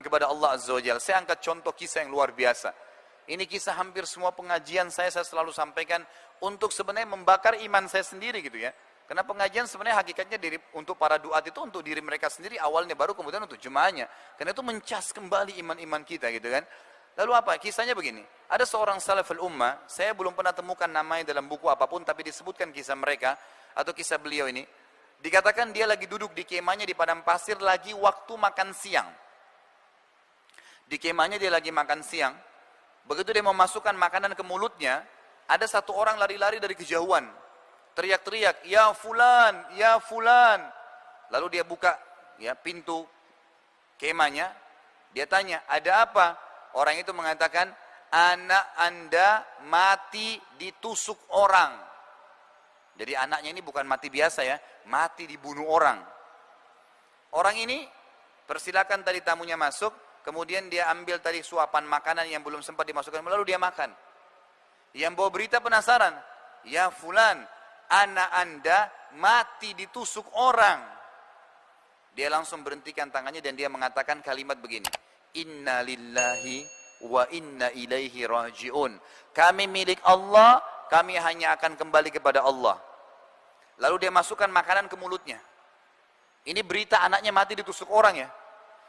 kepada Allah Azza wa Jalla. Saya angkat contoh kisah yang luar biasa. Ini kisah hampir semua pengajian saya selalu sampaikan untuk sebenarnya membakar iman saya sendiri gitu ya. Karena pengajian sebenarnya hakikatnya untuk para duat itu untuk diri mereka sendiri awalnya, baru kemudian untuk jemaahnya. Karena itu mencas kembali iman-iman kita gitu kan. Lalu apa? Kisahnya begini. Ada seorang salaful ummah, saya belum pernah temukan namanya dalam buku apapun, tapi disebutkan kisah mereka atau kisah beliau ini. Dikatakan dia lagi duduk di kemahnya di padang pasir lagi waktu makan siang. Di kemahnya dia lagi makan siang. Begitu dia memasukkan makanan ke mulutnya, ada satu orang lari-lari dari kejauhan. Teriak-teriak, "Ya fulan, ya fulan." Lalu dia buka ya pintu kemahnya. Dia tanya, "Ada apa?" Orang itu mengatakan, "Anak Anda mati ditusuk orang." Jadi anaknya ini bukan mati biasa ya, mati dibunuh orang. Orang ini persilakan tadi tamunya masuk, kemudian dia ambil tadi suapan makanan yang belum sempat dimasukkan, lalu dia makan. Yang bawa berita penasaran, "Ya fulan, anak Anda mati ditusuk orang." Dia langsung berhentikan tangannya dan dia mengatakan kalimat begini, "Inna lillahi wa inna ilaihi raji'un." Kami milik Allah, kami hanya akan kembali kepada Allah. Lalu dia masukkan makanan ke mulutnya. Ini berita anaknya mati ditusuk orang ya.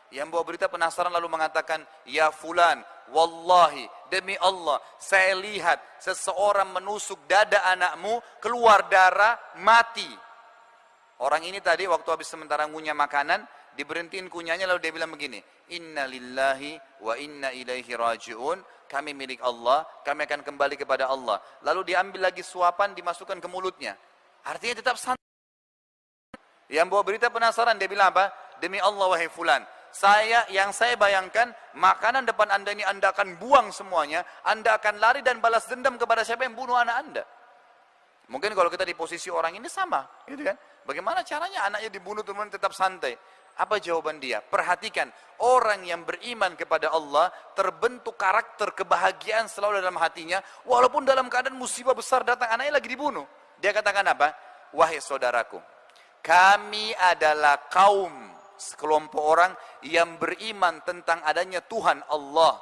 Yang bawa berita penasaran lalu mengatakan, "Ya fulan, wallahi, demi Allah, saya lihat seseorang menusuk dada anakmu, keluar darah, mati." Orang ini tadi waktu habis sementara ngunyah makanan, diberhentiin kunyahnya lalu dia bilang begini, "Inna lillahi wa inna ilaihi raji'un." Kami milik Allah, kami akan kembali kepada Allah. Lalu diambil lagi suapan, dimasukkan ke mulutnya. Artinya tetap santai. Yang bawa berita penasaran, dia bilang apa? "Demi Allah wahai fulan, yang saya bayangkan makanan depan Anda ini Anda akan buang semuanya, Anda akan lari dan balas dendam kepada siapa yang bunuh anak Anda." Mungkin kalau kita di posisi orang ini sama, gitu kan? Bagaimana caranya anaknya dibunuh teman tetap santai? Apa jawaban dia? Perhatikan, orang yang beriman kepada Allah terbentuk karakter kebahagiaan selalu dalam hatinya, walaupun dalam keadaan musibah besar datang, anaknya lagi dibunuh. Dia katakan apa? "Wahai saudaraku, kami adalah kaum, sekelompok orang yang beriman tentang adanya Tuhan Allah.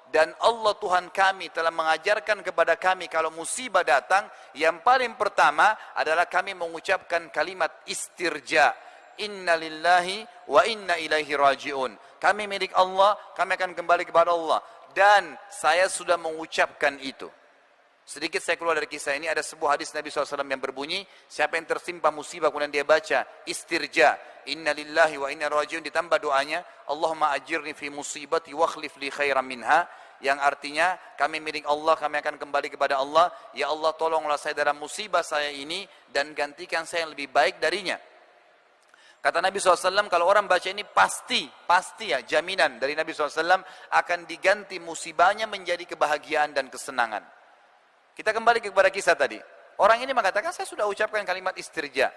Dan Allah Tuhan kami telah mengajarkan kepada kami kalau musibah datang, yang paling pertama adalah kami mengucapkan kalimat istirja. Inna lillahi wa inna ilaihi raji'un." Kami milik Allah, kami akan kembali kepada Allah. Dan saya sudah mengucapkan itu. Sedikit saya keluar dari kisah ini, ada sebuah hadis Nabi SAW yang berbunyi, siapa yang tertimpa musibah kemudian dia baca istirja, "Inna lillahi wa inna rajiun," ditambah doanya, "Allahumma ajirni fi musibati wa akhlif li khairan minha," yang artinya kami milik Allah, kami akan kembali kepada Allah. Ya Allah, tolonglah saya dalam musibah saya ini dan gantikan saya yang lebih baik darinya. Kata Nabi SAW, kalau orang baca ini pasti ya, jaminan dari Nabi SAW akan diganti musibahnya menjadi kebahagiaan dan kesenangan. Kita kembali kepada kisah tadi. Orang ini mengatakan, "Saya sudah ucapkan kalimat istirja."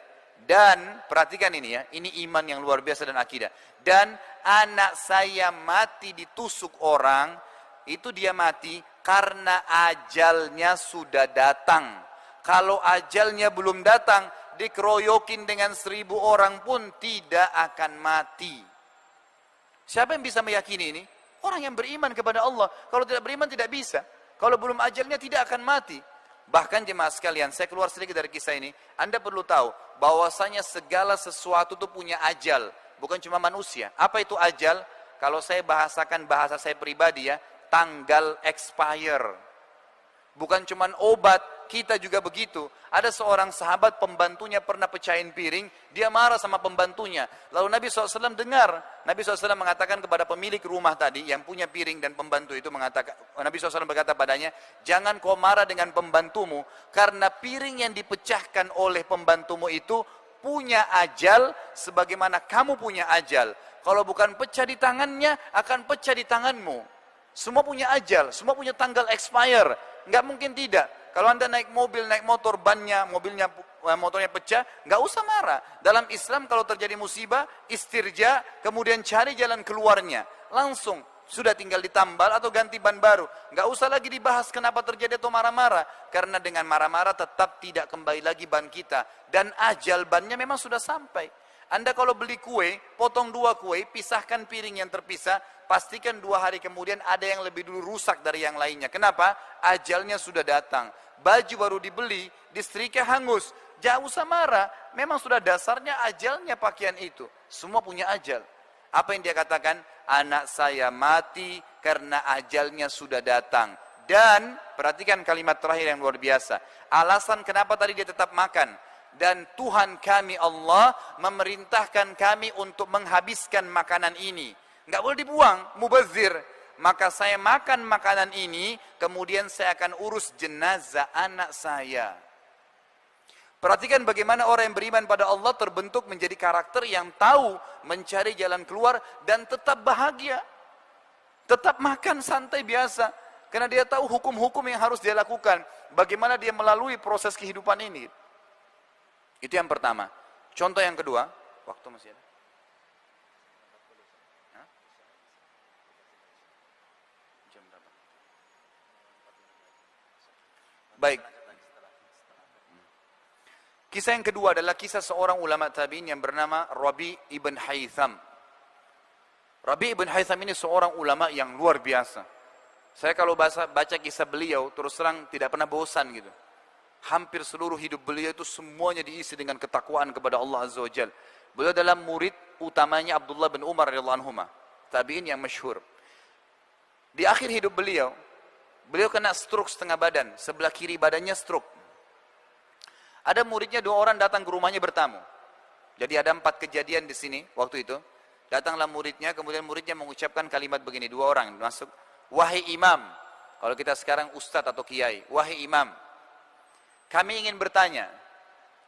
Dan, perhatikan ini ya, ini iman yang luar biasa dan akidah. "Dan anak saya mati ditusuk orang, itu dia mati karena ajalnya sudah datang. Kalau ajalnya belum datang, dikeroyokin dengan 1000 orang pun tidak akan mati." Siapa yang bisa meyakini ini? Orang yang beriman kepada Allah. Kalau tidak beriman tidak bisa. Kalau belum ajalnya tidak akan mati. Bahkan jemaah sekalian, saya keluar sedikit dari kisah ini. Anda perlu tahu bahwasanya segala sesuatu itu punya ajal, bukan cuma manusia. Apa itu ajal? Kalau saya bahasakan bahasa saya pribadi ya, tanggal expire. Bukan cuma obat, kita juga begitu. Ada seorang sahabat pembantunya pernah pecahin piring, dia marah sama pembantunya. Lalu Nabi SAW dengar, Nabi SAW mengatakan kepada pemilik rumah tadi yang punya piring dan pembantu itu mengatakan, Nabi SAW berkata padanya, "Jangan kau marah dengan pembantumu, karena piring yang dipecahkan oleh pembantumu itu punya ajal sebagaimana kamu punya ajal. Kalau bukan pecah di tangannya, akan pecah di tanganmu. Semua punya ajal, semua punya tanggal expire. Nggak mungkin tidak. Kalau Anda naik mobil, naik motor, bannya, motornya pecah, nggak usah marah. Dalam Islam kalau terjadi musibah, istirja, kemudian cari jalan keluarnya. Langsung, sudah tinggal ditambal atau ganti ban baru. Nggak usah lagi dibahas kenapa terjadi atau marah-marah. Karena dengan marah-marah tetap tidak kembali lagi ban kita. Dan ajal bannya memang sudah sampai. Anda kalau beli kue, potong 2 kue, pisahkan piring yang terpisah, pastikan 2 hari kemudian ada yang lebih dulu rusak dari yang lainnya. Kenapa? Ajalnya sudah datang. Baju baru dibeli, disetrika hangus. Jangan usah marah, memang sudah dasarnya ajalnya pakaian itu. Semua punya ajal. Apa yang dia katakan? Anak saya mati karena ajalnya sudah datang. Dan, perhatikan kalimat terakhir yang luar biasa. Alasan kenapa tadi dia tetap makan. Dan Tuhan kami Allah memerintahkan kami untuk menghabiskan makanan ini. Nggak boleh dibuang, mubazir. Maka saya makan makanan ini, kemudian saya akan urus jenazah anak saya. Perhatikan bagaimana orang yang beriman pada Allah terbentuk menjadi karakter yang tahu mencari jalan keluar dan tetap bahagia. Tetap makan santai biasa. Karena dia tahu hukum-hukum yang harus dia lakukan. Bagaimana dia melalui proses kehidupan ini. Itu yang pertama. Contoh yang kedua. Waktu masih ada? Hah? Jam berapa? Baik. Kisah yang kedua adalah kisah seorang ulama tabi'in yang bernama Rabi' ibn Haytham. Rabi' ibn Haytham ini seorang ulama yang luar biasa. Saya kalau baca kisah beliau, terus terang tidak pernah bosan gitu. Hampir seluruh hidup beliau itu semuanya diisi dengan ketakwaan kepada Allah Azza wa Jalla. Beliau adalah murid utamanya Abdullah bin Umar radhiyallahu anhu, tabi'in yang masyhur. Di akhir hidup beliau kena stroke setengah badan, sebelah kiri badannya stroke. Ada muridnya 2 orang datang ke rumahnya bertamu. Jadi ada 4 kejadian di sini waktu itu. Datanglah muridnya, kemudian muridnya mengucapkan kalimat begini, 2 orang masuk. Wahai imam, kalau kita sekarang ustadz atau kiai, wahai imam, kami ingin bertanya,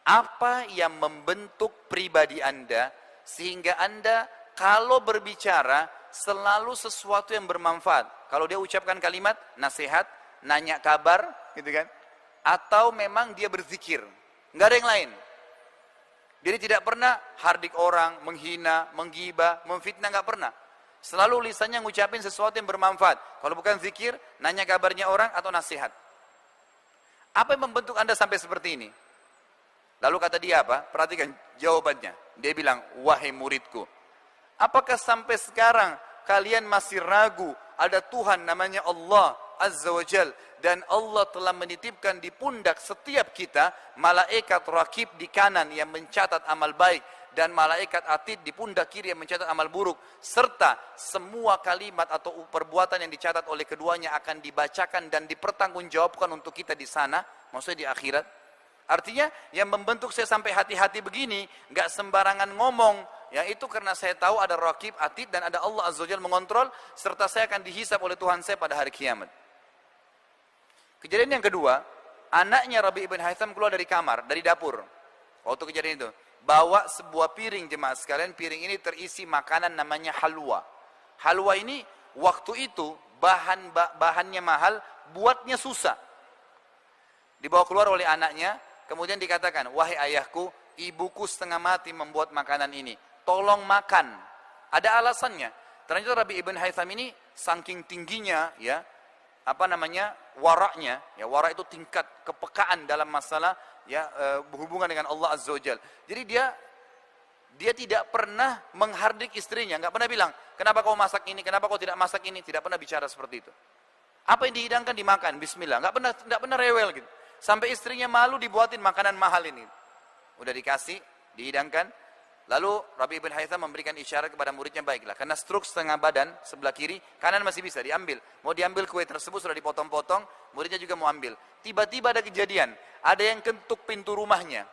apa yang membentuk pribadi anda, sehingga anda kalau berbicara, selalu sesuatu yang bermanfaat. Kalau dia ucapkan kalimat, nasihat, nanya kabar, gitu kan, atau memang dia berzikir, nggak ada yang lain. Jadi tidak pernah hardik orang, menghina, menggibah, memfitnah, nggak pernah. Selalu lisannya ngucapin sesuatu yang bermanfaat. Kalau bukan zikir, nanya kabarnya orang atau nasihat. Apa yang membentuk anda sampai seperti ini? Lalu kata dia apa? Perhatikan jawabannya. Dia bilang, wahai muridku, apakah sampai sekarang kalian masih ragu ada Tuhan namanya Allah Azza wa Jal, dan Allah telah menitipkan di pundak setiap kita malaikat rakib di kanan yang mencatat amal baik, dan malaikat atid di pundak kiri yang mencatat amal buruk, serta semua kalimat atau perbuatan yang dicatat oleh keduanya akan dibacakan dan dipertanggungjawabkan untuk kita di sana, maksudnya di akhirat. Artinya yang membentuk saya sampai hati-hati begini, nggak sembarangan ngomong, yang itu karena saya tahu ada rakib, atid, dan ada Allah Azza wa Jalla mengontrol, serta saya akan dihisab oleh Tuhan saya pada hari kiamat. Kejadian yang kedua, anaknya Rabi' ibn Haytham keluar dari kamar, dari dapur. Waktu kejadian itu, bawa sebuah piring, jemaah sekalian. Piring ini terisi makanan namanya halwa. Halwa ini waktu itu bahannya mahal, buatnya susah. Dibawa keluar oleh anaknya, kemudian dikatakan, wahai ayahku, ibuku setengah mati membuat makanan ini, tolong makan. Ada alasannya. Ternyata Rabi' ibn Haytham ini saking tingginya, ya, waraknya, ya, warak itu tingkat kepekaan dalam masalah, ya, berhubungan dengan Allah Azza wa Jalla. Jadi dia tidak pernah menghardik istrinya, nggak pernah bilang, kenapa kau masak ini, kenapa kau tidak masak ini, tidak pernah bicara seperti itu. Apa yang dihidangkan dimakan, bismillah, nggak pernah rewel gitu. Sampai istrinya malu dibuatin makanan mahal ini. Udah dikasih, dihidangkan. Lalu Rabi' ibn Haytham memberikan isyarat kepada muridnya, baiklah, karena stroke setengah badan sebelah kiri, kanan masih bisa diambil. Mau diambil kue tersebut sudah dipotong-potong, muridnya juga mau ambil. Tiba-tiba ada kejadian, ada yang ketuk pintu rumahnya.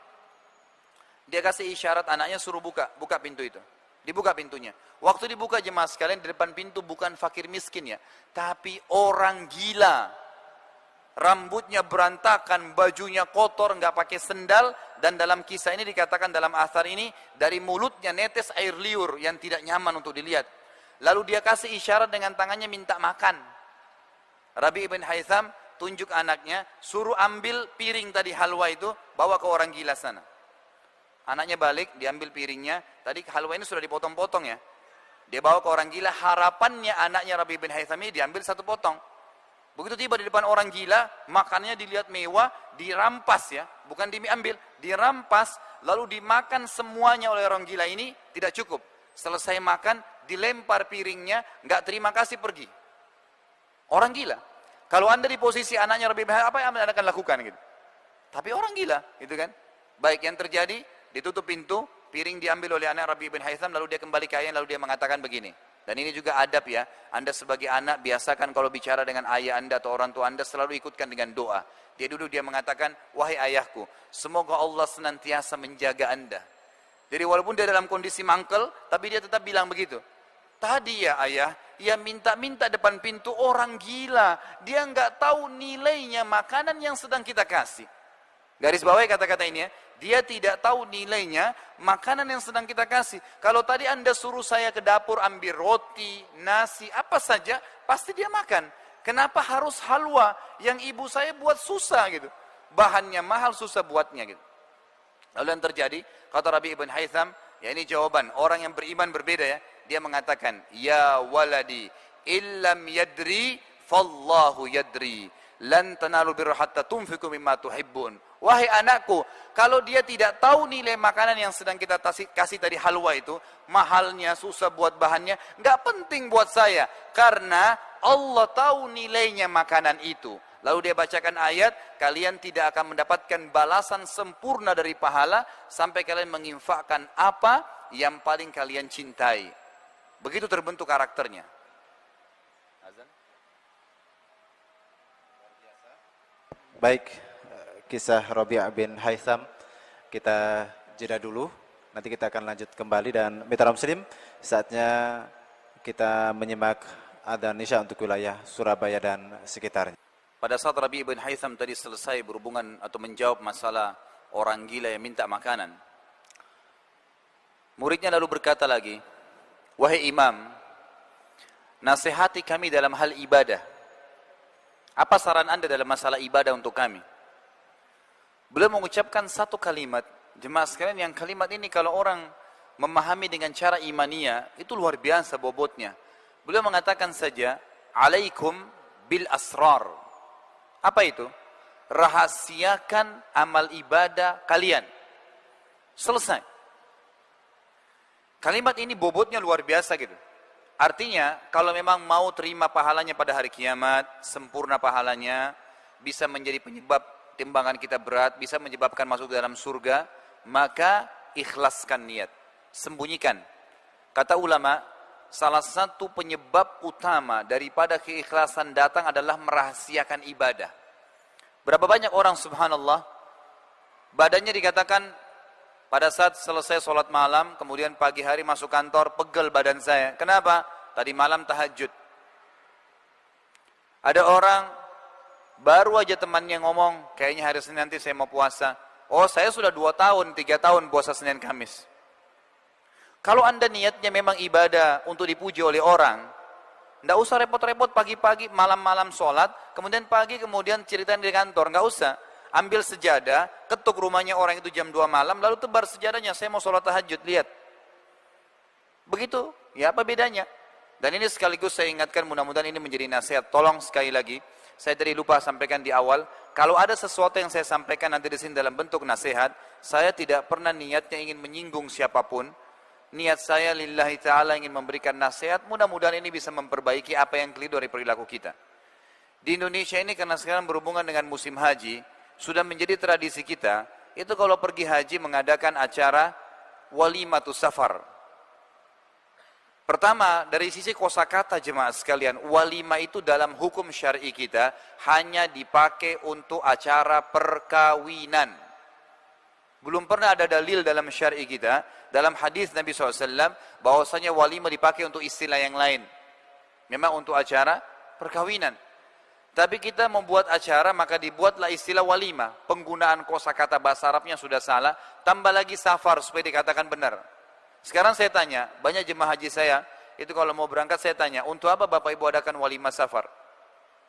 Dia kasih isyarat anaknya suruh buka pintu itu. Dibuka pintunya. Waktu dibuka, jemaah sekalian, di depan pintu bukan fakir miskin ya, tapi orang gila. Rambutnya berantakan, bajunya kotor, nggak pakai sendal, dan dalam kisah ini dikatakan dalam athar ini, dari mulutnya netes air liur yang tidak nyaman untuk dilihat. Lalu dia kasih isyarat dengan tangannya minta makan. Rabi' ibn Haytham tunjuk anaknya, suruh ambil piring tadi halwa itu, bawa ke orang gila sana. Anaknya balik, diambil piringnya, tadi halwa ini sudah dipotong-potong ya. Dia bawa ke orang gila, harapannya anaknya Rabi' ibn Haytham ini diambil 1 potong. Begitu tiba di depan orang gila, makannya dilihat mewah, dirampas ya, bukan diambil, dirampas, lalu dimakan semuanya oleh orang gila ini, tidak cukup. Selesai makan, dilempar piringnya, nggak terima kasih, pergi. Orang gila. Kalau anda di posisi anaknya Rabi bin Haytham, apa yang anda akan lakukan gitu? Tapi orang gila, gitu kan? Baik, yang terjadi, ditutup pintu, piring diambil oleh anak Rabi bin Haytham, lalu dia kembali ke ayah, lalu dia mengatakan begini. Dan ini juga adab ya, anda sebagai anak biasakan kalau bicara dengan ayah anda atau orang tua anda selalu ikutkan dengan doa. Dia duduk, dia mengatakan, wahai ayahku, semoga Allah senantiasa menjaga anda. Jadi walaupun dia dalam kondisi mangkel, tapi dia tetap bilang begitu. Tadi ya ayah, ia minta-minta depan pintu orang gila. Dia nggak tahu nilainya makanan yang sedang kita kasih. Garis bawahi kata-kata ini ya. Dia tidak tahu nilainya makanan yang sedang kita kasih. Kalau tadi anda suruh saya ke dapur ambil roti, nasi, apa saja, pasti dia makan. Kenapa harus halwa yang ibu saya buat susah gitu? Bahannya mahal, susah buatnya gitu. Lalu yang terjadi, kata Rabi ibn Haytham, ya ini jawaban orang yang beriman berbeda ya. Dia mengatakan, ya waladi, illam yadri, fallahu yadri. Lan tanalu birra hatta tunfiqu mimma tuhibbun. Wahai anakku, kalau dia tidak tahu nilai makanan yang sedang kita kasih tadi halwa itu, mahalnya, susah buat bahannya, nggak penting buat saya, karena Allah tahu nilainya makanan itu. Lalu dia bacakan ayat, kalian tidak akan mendapatkan balasan sempurna dari pahala sampai kalian menginfakkan apa yang paling kalian cintai. Begitu terbentuk karakternya. Baik, kisah Rabi' bin Haytham kita jeda dulu. Nanti kita akan lanjut kembali, dan mitra muslim, saatnya kita menyimak adzan Isya untuk wilayah Surabaya dan sekitarnya. Pada saat Rabi' bin Haytham tadi selesai berhubungan atau menjawab masalah orang gila yang minta makanan, muridnya lalu berkata lagi, wahai imam, nasihati kami dalam hal ibadah. Apa saran anda dalam masalah ibadah untuk kami? Beliau mengucapkan satu kalimat, jemaah sekalian, yang kalimat ini kalau orang memahami dengan cara imania, itu luar biasa bobotnya. Beliau mengatakan saja, alaikum bil asrar. Apa itu? Rahasiakan amal ibadah kalian. Selesai. Kalimat ini bobotnya luar biasa gitu. Artinya, kalau memang mau terima pahalanya pada hari kiamat, sempurna pahalanya, bisa menjadi penyebab timbangan kita berat, bisa menyebabkan masuk ke dalam surga, maka ikhlaskan niat, sembunyikan. Kata ulama, salah satu penyebab utama daripada keikhlasan datang adalah merahasiakan ibadah. Berapa banyak orang subhanallah, badannya dikatakan, pada saat selesai sholat malam, kemudian pagi hari masuk kantor, pegel badan saya. Kenapa? Tadi malam tahajud. Ada orang, baru aja temannya ngomong, kayaknya hari Senin nanti saya mau puasa. Oh, saya sudah 2 tahun, 3 tahun puasa Senin Kamis. Kalau anda niatnya memang ibadah untuk dipuji oleh orang, tidak usah repot-repot pagi-pagi, malam-malam sholat, kemudian pagi, kemudian ceritain di kantor, nggak usah. Ambil sejadah, ketuk rumahnya orang itu jam 2 malam, lalu tebar sejadahnya, saya mau sholat tahajud, lihat. Begitu, ya apa bedanya? Dan ini sekaligus saya ingatkan, mudah-mudahan ini menjadi nasihat. Tolong sekali lagi, saya tadi lupa sampaikan di awal, kalau ada sesuatu yang saya sampaikan nanti di sini dalam bentuk nasihat, saya tidak pernah niatnya ingin menyinggung siapapun. Niat saya lillahi ta'ala ingin memberikan nasihat, mudah-mudahan ini bisa memperbaiki apa yang keliru dari perilaku kita. Di Indonesia ini karena sekarang berhubungan dengan musim haji, sudah menjadi tradisi kita, itu kalau pergi haji mengadakan acara walimatus safar. Pertama, dari sisi kosakata jemaah sekalian, walima itu dalam hukum syar'i kita hanya dipakai untuk acara perkawinan. Belum pernah ada dalil dalam syar'i kita, dalam hadis Nabi SAW, bahwasanya walima dipakai untuk istilah yang lain. Memang untuk acara perkawinan. Tapi kita membuat acara, maka dibuatlah istilah walima. Penggunaan kosakata bahasa Arabnya sudah salah, tambah lagi safar supaya dikatakan benar. Sekarang saya tanya, banyak jemaah haji saya, itu kalau mau berangkat saya tanya, untuk apa Bapak Ibu adakan walima safar?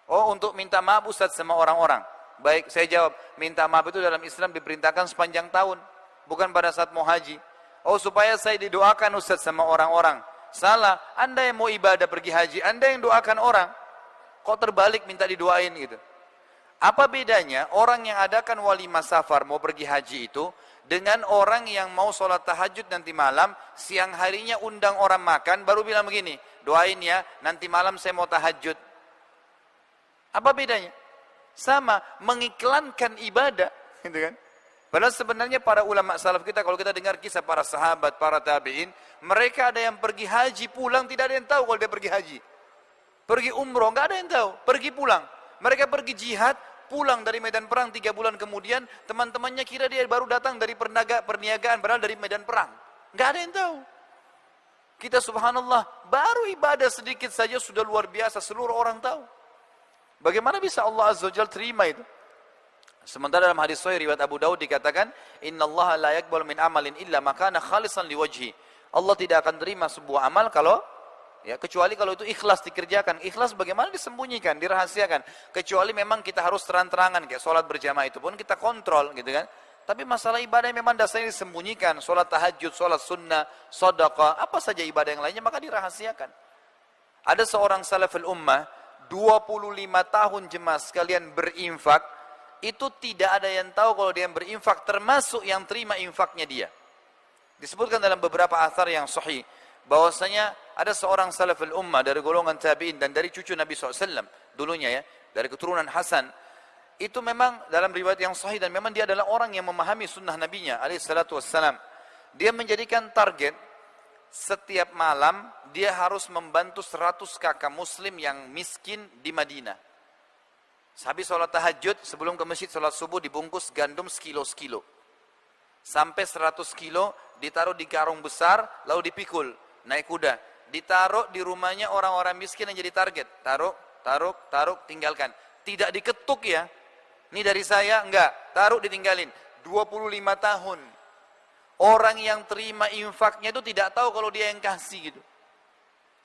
Oh, untuk minta maaf Ustaz sama orang-orang. Baik, saya jawab, minta maaf itu dalam Islam diperintahkan sepanjang tahun, bukan pada saat mau haji. Oh, supaya saya didoakan Ustaz sama orang-orang. Salah, Anda yang mau ibadah pergi haji, Anda yang doakan orang. kok terbalik minta didoain gitu. Apa bedanya orang yang adakan walimah safar mau pergi haji itu dengan orang yang mau sholat tahajud nanti malam, siang harinya undang orang makan, baru bilang begini, doain ya, nanti malam saya mau tahajud. Apa bedanya? Sama, mengiklankan ibadah, gitu kan? Padahal sebenarnya para ulama salaf kita, kalau kita dengar kisah para sahabat, para tabi'in, mereka ada yang pergi haji pulang, tidak ada yang tahu kalau dia pergi haji. Pergi umroh, nggak ada yang tahu, pergi pulang. Mereka pergi jihad, pulang dari medan perang 3 bulan kemudian, teman-temannya kira dia baru datang dari perniagaan, padahal dari medan perang. Nggak ada yang tahu. Kita subhanallah, baru ibadah sedikit saja sudah luar biasa, seluruh orang tahu. Bagaimana bisa Allah Azza wa Jalla terima itu? Sementara dalam hadis sahih riwayat Abu Daud dikatakan, "Innallaha la yaqbalu min amalin illa ma kana khalisan liwajhi." Allah tidak akan terima sebuah amal kalau kecuali kalau itu ikhlas dikerjakan. Ikhlas bagaimana disembunyikan, dirahasiakan. Kecuali memang kita harus terang-terangan, kayak sholat berjamaah itu pun kita kontrol gitu kan. Tapi masalah ibadah yang memang dasarnya disembunyikan, sholat tahajud, sholat sunnah, sedekah, apa saja ibadah yang lainnya maka dirahasiakan. Ada seorang salaful ummah 25 tahun jemaah sekalian berinfak, itu tidak ada yang tahu kalau dia berinfak, termasuk yang terima infaknya dia. Disebutkan dalam beberapa athar yang sahih bahwasanya ada seorang salaful ummah dari golongan tabi'in dan dari cucu Nabi SAW dulunya ya, dari keturunan Hasan. Itu memang dalam riwayat yang sahih dan memang dia adalah orang yang memahami sunnah nabinya alaihi salatu wassalam. Dia menjadikan target setiap malam dia harus membantu 100 kakak muslim yang miskin di Madinah. Habis sholat tahajud sebelum ke masjid sholat subuh dibungkus gandum sekilo-sekilo. Sampai 100 kilo ditaruh di karung besar lalu dipikul. Naik kuda, ditaruh di rumahnya orang-orang miskin yang jadi target. Taruh, tinggalkan. Tidak diketuk ya. Ini dari saya, enggak. Taruh, ditinggalin. 25 tahun. Orang yang terima infaknya itu tidak tahu kalau dia yang kasih gitu.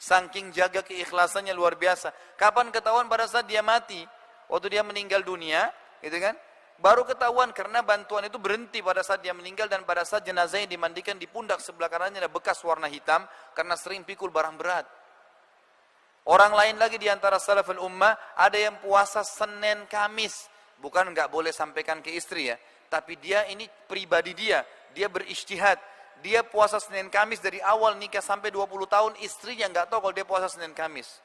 Saking jaga keikhlasannya luar biasa. Kapan ketahuan? Pada saat dia mati. Waktu dia meninggal dunia, gitu kan? Baru ketahuan karena bantuan itu berhenti pada saat dia meninggal dan pada saat jenazahnya dimandikan di pundak sebelah kanannya ada bekas warna hitam karena sering pikul barang berat. Orang lain lagi di antara salaful ummah ada yang puasa Senin Kamis, bukan nggak boleh sampaikan ke istri ya, tapi dia ini pribadi dia berijtihad, dia puasa Senin Kamis dari awal nikah sampai 20 tahun istrinya nggak tahu kalau dia puasa Senin Kamis.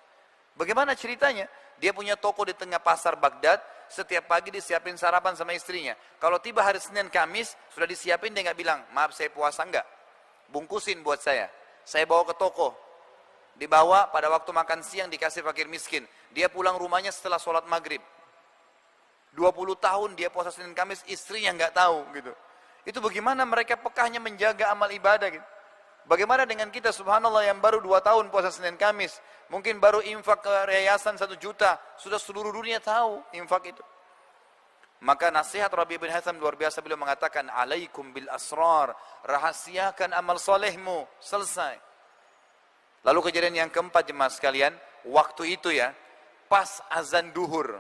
Bagaimana ceritanya? Dia punya toko di tengah pasar Baghdad. Setiap pagi disiapin sarapan sama istrinya. Kalau tiba hari Senin Kamis, sudah disiapin, dia nggak bilang, maaf saya puasa, enggak. Bungkusin buat saya bawa ke toko. Dibawa pada waktu makan siang dikasih fakir miskin. Dia pulang rumahnya setelah sholat maghrib. 20 tahun dia puasa Senin Kamis, istrinya nggak tahu gitu. Itu bagaimana mereka pekahnya menjaga amal ibadah gitu. Bagaimana dengan kita subhanallah yang baru 2 tahun puasa Senin Kamis, mungkin baru infak ke yayasan 1 juta, sudah seluruh dunia tahu infak itu. Maka nasihat Rabi' bin Haytham luar biasa, beliau mengatakan, alaikum bil asrar, rahasiakan amal solehmu, selesai. Lalu kejadian yang keempat jemaah sekalian, waktu itu ya, pas azan duhur.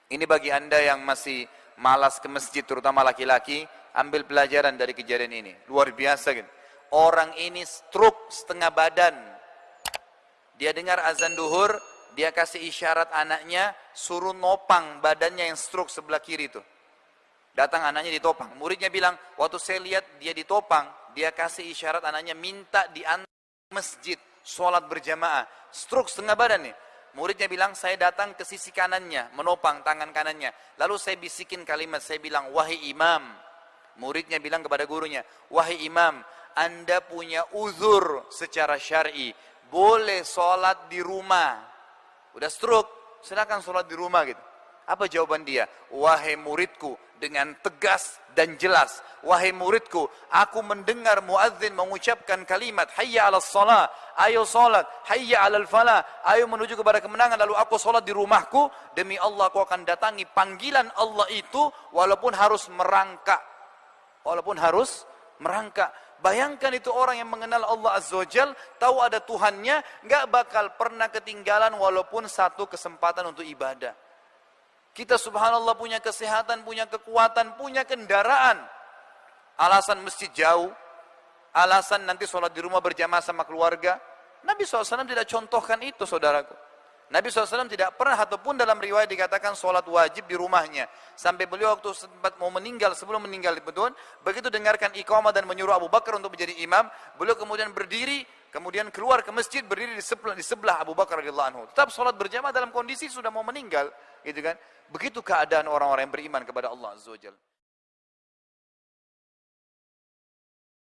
Ini bagi anda yang masih malas ke masjid, terutama laki-laki, ambil pelajaran dari kejadian ini, luar biasa gitu. Orang ini stroke setengah badan. Dia dengar azan duhur, dia kasih isyarat anaknya, suruh nopang badannya yang stroke sebelah kiri itu. Datang anaknya ditopang. Muridnya bilang, waktu saya lihat dia ditopang, dia kasih isyarat anaknya minta diantar masjid, sholat berjamaah. Stroke setengah badan nih. Muridnya bilang, saya datang ke sisi kanannya, menopang tangan kanannya. Lalu saya bisikin kalimat, saya bilang, wahai imam. Muridnya bilang kepada gurunya, wahai imam, Anda punya uzur secara syar'i, boleh sholat di rumah. Udah stroke, silakan sholat di rumah gitu. Apa jawaban dia? Wahai muridku, dengan tegas dan jelas, wahai muridku, aku mendengar muadzin mengucapkan kalimat hayya 'alas shalah, ayo sholat, hayya 'alal falah, ayo menuju kepada kemenangan, lalu aku sholat di rumahku, demi Allah aku akan datangi panggilan Allah itu walaupun harus merangkak. Bayangkan itu orang yang mengenal Allah Azza wa Jal, tahu ada Tuhannya, nggak bakal pernah ketinggalan walaupun satu kesempatan untuk ibadah. Kita subhanallah punya kesehatan, punya kekuatan, punya kendaraan. Alasan masjid jauh, alasan nanti sholat di rumah berjamaah sama keluarga. Nabi SAW tidak contohkan itu saudaraku. Nabi SAW tidak pernah ataupun dalam riwayat dikatakan sholat wajib di rumahnya. Sampai beliau waktu sempat mau meninggal, sebelum meninggal di Bedun, begitu dengarkan iqamah dan menyuruh Abu Bakar untuk menjadi imam, beliau kemudian berdiri, kemudian keluar ke masjid, berdiri di sebelah Abu Bakar radhiyallahu anhu. Tetap sholat berjamaah dalam kondisi sudah mau meninggal, gitu kan? Begitu keadaan orang-orang yang beriman kepada Allah Azza wa Jalla.